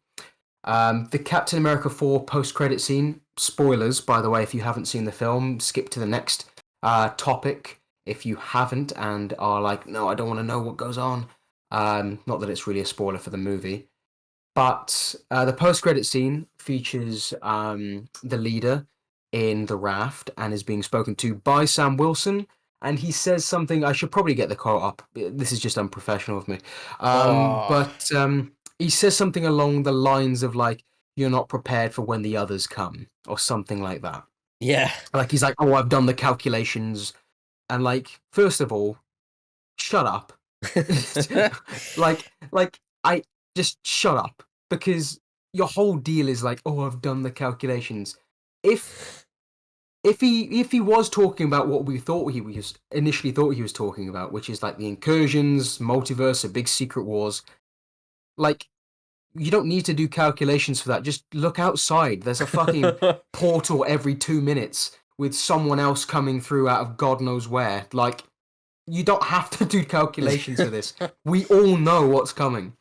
the Captain America 4 post-credit scene, spoilers, by the way, if you haven't seen the film, skip to the next topic if you haven't and are like, no, I don't want to know what goes on. Not that it's really a spoiler for the movie. But the post-credit scene features the leader in the raft and is being spoken to by Sam Wilson. And he says something. I should probably get the quote up. This is just unprofessional of me. Oh, But he says something along the lines of like, "You're not prepared for when the others come," or something like that. yeah. Like he's like, "Oh, I've done the calculations," and like, first of all, shut up. like I just shut up because your whole deal is like, oh, I've done the calculations. If if he was talking about what we thought he was initially thought he was talking about, which is like the incursions, multiverse, a big secret wars, like you don't need to do calculations for that. Just look outside. There's a fucking portal every 2 minutes with someone else coming through out of God knows where. Like you don't have to do calculations for this. We all know what's coming.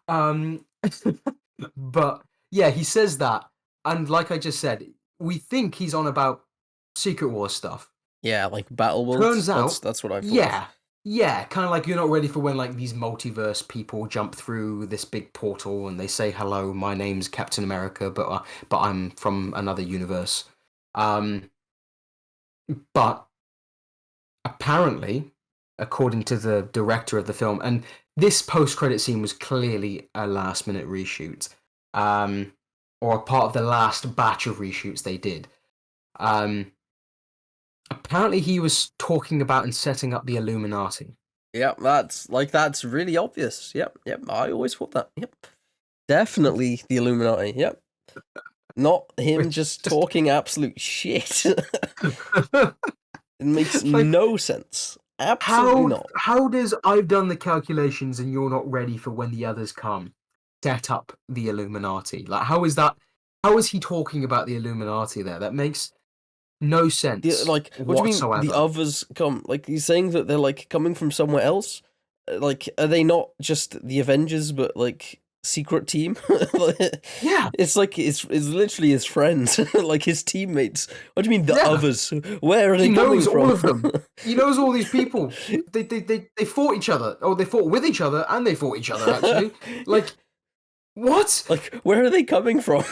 Um, but yeah, he says that, and like I just said, we think he's on about Secret Wars stuff. Yeah, like Battle Worlds. Turns out, That's what I thought of. yeah, yeah, kind of like you're not ready for when like these multiverse people jump through this big portal and they say, "Hello, my name's Captain America, but I'm from another universe." Um, but apparently, according to the director of the film, and this post-credit scene was clearly a last-minute reshoot, um, or a part of the last batch of reshoots they did. Um, apparently, he was talking about and setting up the Illuminati. Yep, that's really obvious. Yep, yep. I always thought that. Yep, definitely the Illuminati. Yep, not him Which just just talking absolute shit. It makes like no sense. Absolutely how not. how does I've done the calculations and you're not ready for when the others come set up the Illuminati? Like how is that? How is he talking about the Illuminati there? That makes no sense Like, what do you mean the whatsoever. others come? Like, he's saying that they're like coming from somewhere else. Like, are they not just the Avengers, but like secret team? Like, Yeah, it's like it's literally his friends, like his teammates. What do you mean the yeah. others? Where are He they coming knows all from? of them. He knows all these people. They fought each other. Or they fought with each other and they fought each other actually. Like what? Like, where are they coming from?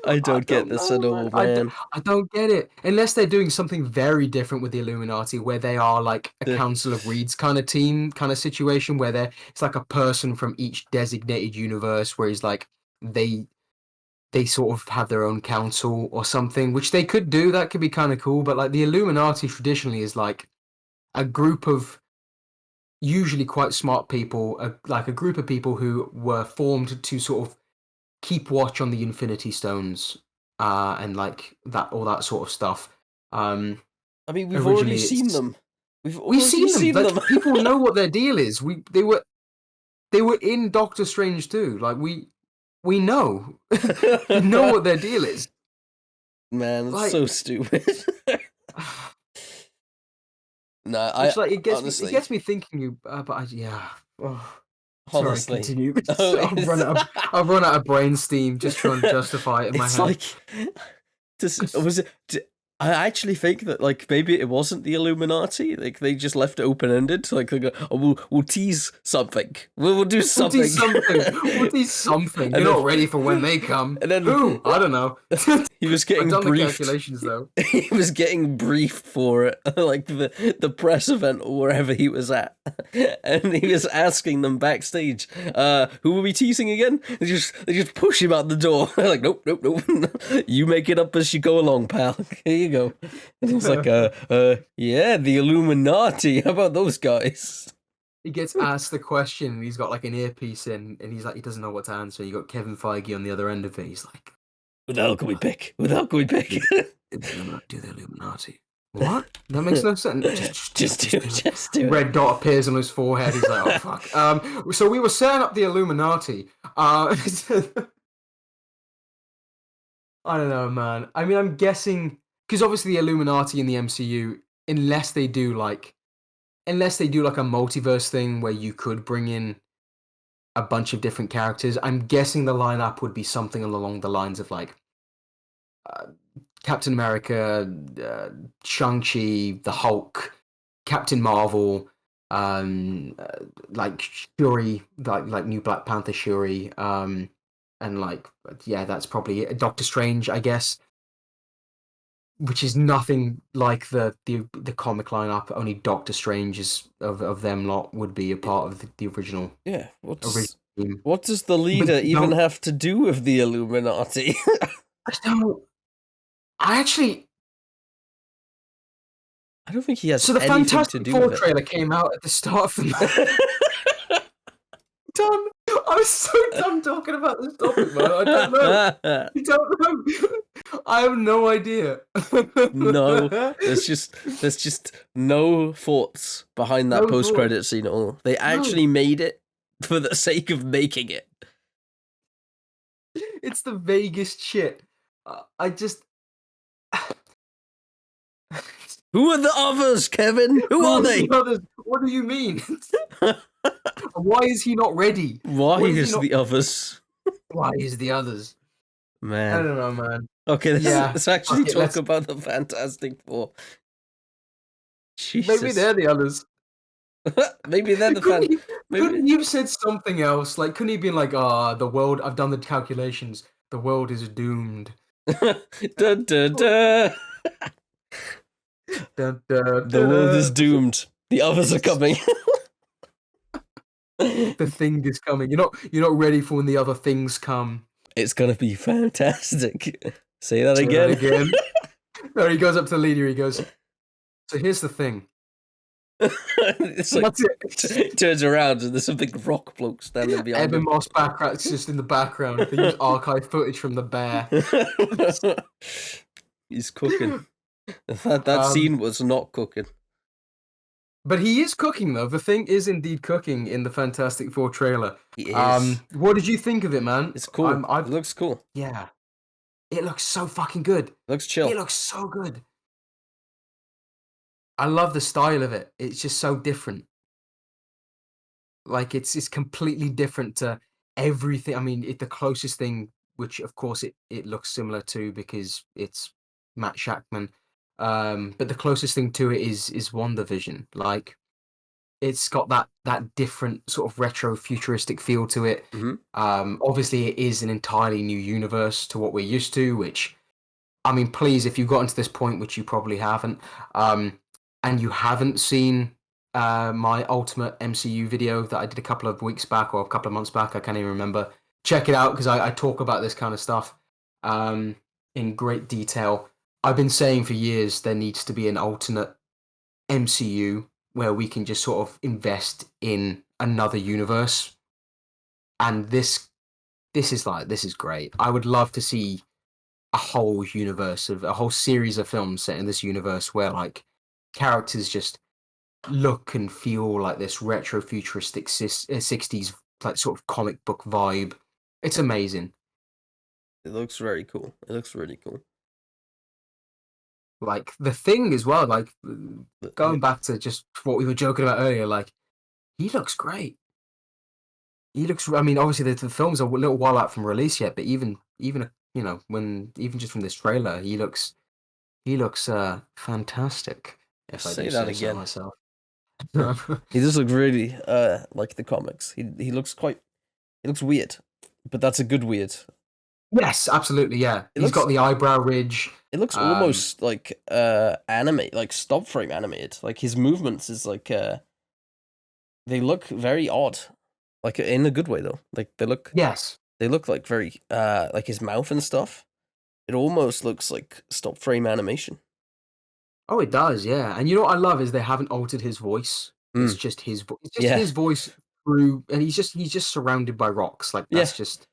I I don't get don't this at know, man. all, man. I don't get it. Unless they're doing something very different with the Illuminati, where they are like a The Council of Reeds kind of team, kind of situation, where it's like a person from each designated universe, where he's like they they sort of have their own council or something, which they could do. That could be kind of cool. But like the Illuminati traditionally is like a group of usually quite smart people, like a group of people who were formed to sort of keep watch on the Infinity Stones, and like that, all that sort of stuff. Um, I mean, we've already originally, seen it's them. We've we've already seen them. seen them. Like people know what their deal is. They were in Doctor Strange too. Like we know we know what their deal is. Man, it's Like, so stupid. No, I which like it honestly, gets me thinking. But yeah. Oh, sorry, honestly, continue. no, I've run out of brain steam just trying to justify it in my it's head. like, was it? I actually think that like maybe it wasn't the Illuminati. Like they just left it open ended. Like they go, oh, we'll tease something. We'll do We'll do something. something. We'll do something. And You're then not ready for when they come. and then Who? I don't know. he was I've getting done the briefed. calculations though. He was getting briefed for it, like the press event or wherever he was at, and he was asking them backstage, "Who were we teasing again?" They just push him out the door. They're like, "Nope, nope, nope. You make it up as you go along, pal. Here you go." And he's like, yeah, the Illuminati. How about those guys?" He gets asked the question and he's got like an earpiece in and he's like, he doesn't know what to answer. You got Kevin Feige on the other end of it. He's like, Who the hell can we pick? Who the hell can we pick? do the Illuminati. What? That makes no sense. Just do it. Red dot appears on his forehead. He's like, oh fuck. So we were setting up the Illuminati. I don't know, man. I mean, I'm guessing because obviously the Illuminati in the MCU, unless they do like a multiverse thing where you could bring in a bunch of different characters, I'm guessing the lineup would be something along the lines of like uh, Captain America, Shang-Chi, the Hulk, Captain Marvel, like Shuri, like new Black Panther Shuri, and like yeah, that's probably it. Doctor Strange, I guess, which is nothing like the comic lineup. Only Doctor Strange is of them lot would be a part of the original. Yeah. Original team. What does the leader even have to do with the Illuminati? I don't. I actually. I don't think he has So the anything to Fantastic do Four with it. trailer came out at the start of the. Done. I'm so done talking about this topic, man. I don't know. I don't know. I have no idea. No, there's just no thoughts behind that No post-credit scene at all. They actually made it for the sake of making it. It's the vaguest shit. I just. Who are the others, Kevin? Who are they? The others? What do you mean? Why is he not ready? Why is he is not- the others? Why is the others? I Man. don't know, man. Okay, let's actually Okay, talk about the Fantastic Four. Jesus. Maybe they're the others. Maybe they're the Couldn't you have said something else? Like, couldn't he have been like, the world, I've done the calculations. The world is doomed. Dun, dun, dun. Dun, dun, The world is dun. doomed. The others are coming. The thing is coming. You're not ready for when the other things come. It's gonna be fantastic. Say that again. No, he goes up to the leader. He goes, so here's the thing. It's like turns around and there's some big rock bloke standing behind Evan him. Moss background's just in the background. They use archive footage from the bear. He's cooking. That scene was not cooking. But he is cooking, though. The thing is indeed cooking in the Fantastic Four trailer. He is. What did you think of it, man? It's cool. It looks cool. Yeah. It looks so fucking good. Looks chill. It looks so good. I love the style of it. It's just so different. Like, it's completely different to everything. I mean, the closest thing, which, of course, it looks similar to because it's Matt Shackman. But the closest thing to it is WandaVision. Like, it's got that different sort of retro futuristic feel to it. Mm-hmm. Obviously, it is an entirely new universe to what we're used to. Which, I mean, please, if you've gotten to this point, which you probably haven't, and you haven't seen my Ultimate MCU video that I did a couple of weeks back or a couple of months back, I can't even remember. Check it out because I talk about this kind of stuff in great detail. I've been saying for years there needs to be an alternate MCU where we can just sort of invest in another universe. And this is great. I would love to see a whole series of films set in this universe where like characters just look and feel like this retro futuristic 60s like sort of comic book vibe. It's amazing. It looks very cool. It looks really cool. Like the Thing as well, like going back to just what we were joking about earlier, like he looks great. I mean, obviously the film's a little while out from release yet, but even you know, even just from this trailer, he looks he looks fantastic, if I Say do that say so again. myself. He does look really like the comics. He looks he looks weird, but that's a good weird. Yes, absolutely, yeah. It He's looks got the eyebrow ridge. it looks Um, almost like animate, like stop frame animated. Like his movements is like they look very odd, like in a good way though. Like yes. they look like very like his mouth and stuff. It almost looks like stop frame animation. Oh, it does, yeah. And you know what I love is they haven't altered his voice. It's Mm, just his it's just yeah, his voice through, and he's just surrounded by rocks. Like yeah. that's just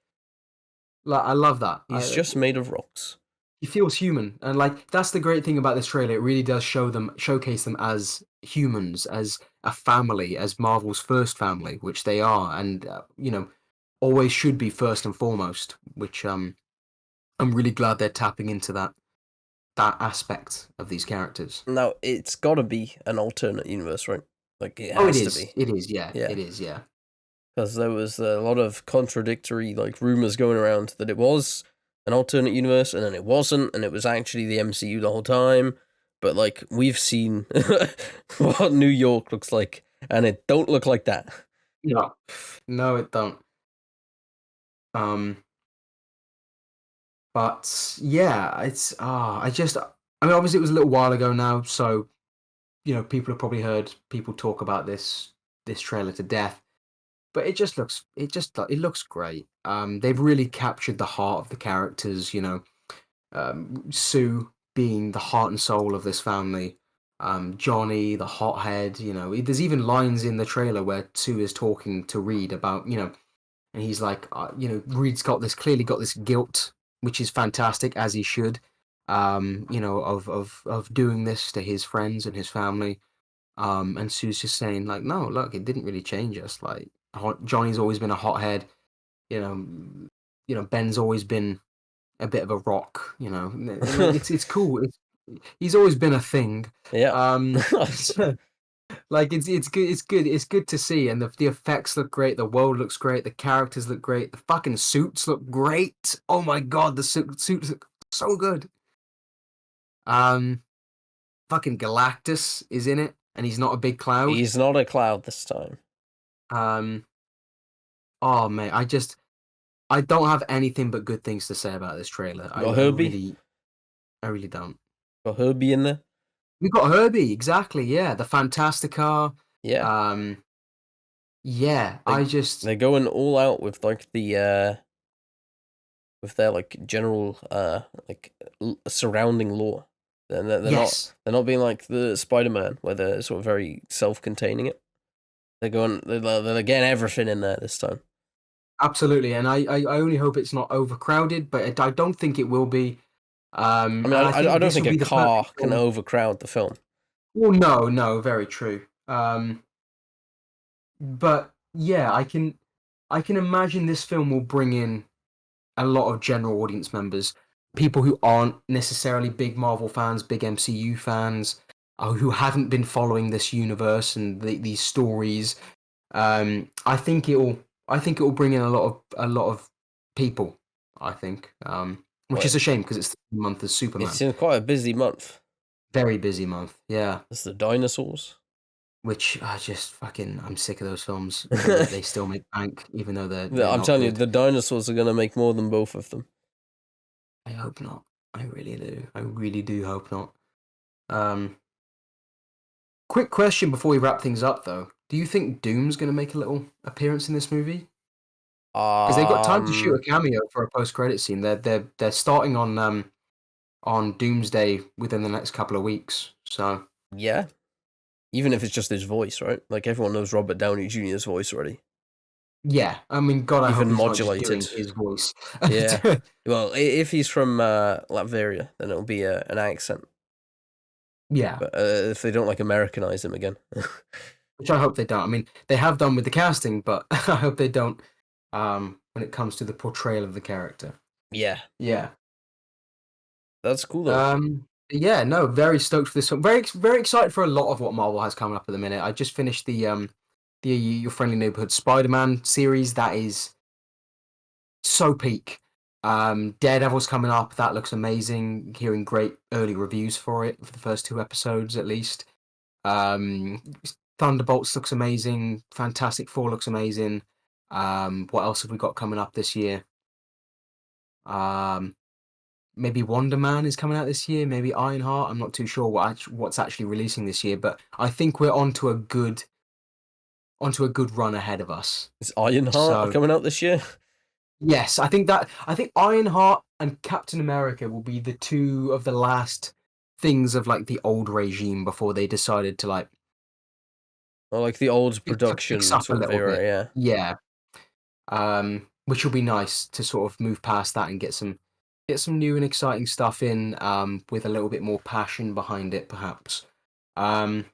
like I love that. He's just made of rocks. He feels human, and like that's the great thing about this trailer. It really does showcase them as humans, as a family, as Marvel's first family, which they are, and always should be first and foremost. Which I'm really glad they're tapping into that aspect of these characters. Now it's got to be an alternate universe, right? Like it Oh, it has to is. be. It is. Yeah, Yeah, it is. Yeah. because there was a lot of contradictory like rumors going around that it was an alternate universe and then it wasn't, and it was actually the MCU the whole time. But like we've seen what New York looks like, and it don't look like that. No, no, it don't. Um, but yeah, it's I mean, obviously it was a little while ago now, so people have probably heard people talk about this trailer to death. But it looks great. They've really captured the heart of the characters. Sue being the heart and soul of this family. Johnny, the hothead. There's even lines in the trailer where Sue is talking to Reed about and he's like, Reed's clearly got this guilt, which is fantastic, as he should. Of doing this to his friends and his family. And Sue's just saying like, no, look, it didn't really change us. Like, Johnny's always been a hothead. You know, Ben's always been a bit of a rock. And like it's cool. He's always been a thing. Yeah. So, like it's good. It's good to see, and the effects look great. The world looks great. The characters look great. The fucking suits look great. Oh my god, the suits look so good. Um, fucking Galactus is in it, and he's not a big cloud. He's not a cloud this time. Um, oh mate, I don't have anything but good things to say about this trailer. I, Got I Herbie. really I really don't. Got Herbie in there. We got Herbie, exactly. Yeah, the Fantastica. Yeah. Um, yeah, They I just they're going all out with like the with their like general like surrounding lore. yes, they're not being like the Spider-Man where they're sort of very self-containing it. They're getting everything in there this time. absolutely, and I only hope it's not overcrowded, but I don't think it will be. I mean, And I I think don't this think will a be the car perfect can film. overcrowd the film. Well, no, no, very true. But yeah, I can imagine this film will bring in a lot of general audience members, people who aren't necessarily big Marvel fans, big MCU fans, who haven't been following this universe and these stories. I think it will bring in a lot of people. I think, which Well, is a shame because it's the month of it's Superman. in quite a busy month. Very busy month. Yeah. There's the dinosaurs. Which I just fucking I'm sick of those films, and yet they still make bank even though they're I'm not telling you, good. the dinosaurs are gonna make more than both of them. I hope not. I really do. I really do hope not. Um, quick question before we wrap things up, though. Do you think Doom's going to make a little appearance in this movie? Because they've got time to shoot a Um, cameo for a post-credit scene. They're starting on Doomsday within the next couple of weeks. So yeah. Even if it's just his voice, right? Like everyone knows Robert Downey Jr.'s voice already. yeah, I mean, God, I hope Even he's not just modulated. doing his voice. Yeah. Well, if he's from Latveria, then it'll be an accent. Yeah, But if they don't like Americanize him again. which I hope they don't. I mean, they have done with the casting, but I hope they don't. When it comes to the portrayal of the character. Yeah. Yeah. That's cool though. Yeah, no, very stoked for this one. Very excited for a lot of what Marvel has coming up at the minute. I just finished the Your Friendly Neighborhood Spider-Man series. That is so peak. Daredevil's coming up. That looks amazing. Hearing great early reviews for it for the first 2 episodes at least. Um, Thunderbolts looks amazing. Fantastic Four looks amazing. What else have we got coming up this year? Um, Maybe Wonder Man is coming out this year. Maybe Ironheart. I'm not too sure what's actually releasing this year, but I think we're onto a good run ahead of us. Is Ironheart So coming out this year? yes, I think Ironheart and Captain America will be the two of the last things of like the old regime before they decided to like Or like the old fix production up a sort of little era, bit. yeah. Yeah. Which will be nice to sort of move past that and get some new and exciting stuff in with a little bit more passion behind it, perhaps. Um,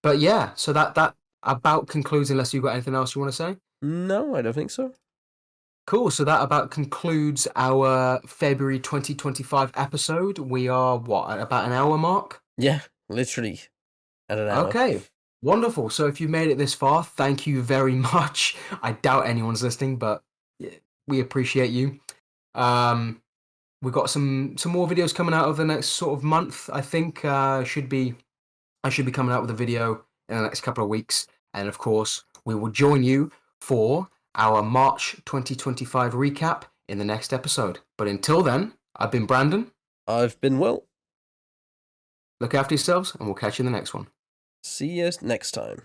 but yeah, so that about concludes. Unless you've got anything else you want to say. No, I don't think so. Cool. So that about concludes our February 2025 episode. We are what, at about an hour mark? Yeah, literally at an hour. Okay. Wonderful. So if you've made it this far, thank you very much. I doubt anyone's listening, but we appreciate you. Um, we've got some more videos coming out over the next sort of month. I think I should be coming out with a video in the next couple of weeks, and of course, we will join you for our March 2025 recap in the next episode. But until then, I've been Brandon. I've been Will. Look after yourselves, and we'll catch you in the next one. See you next time.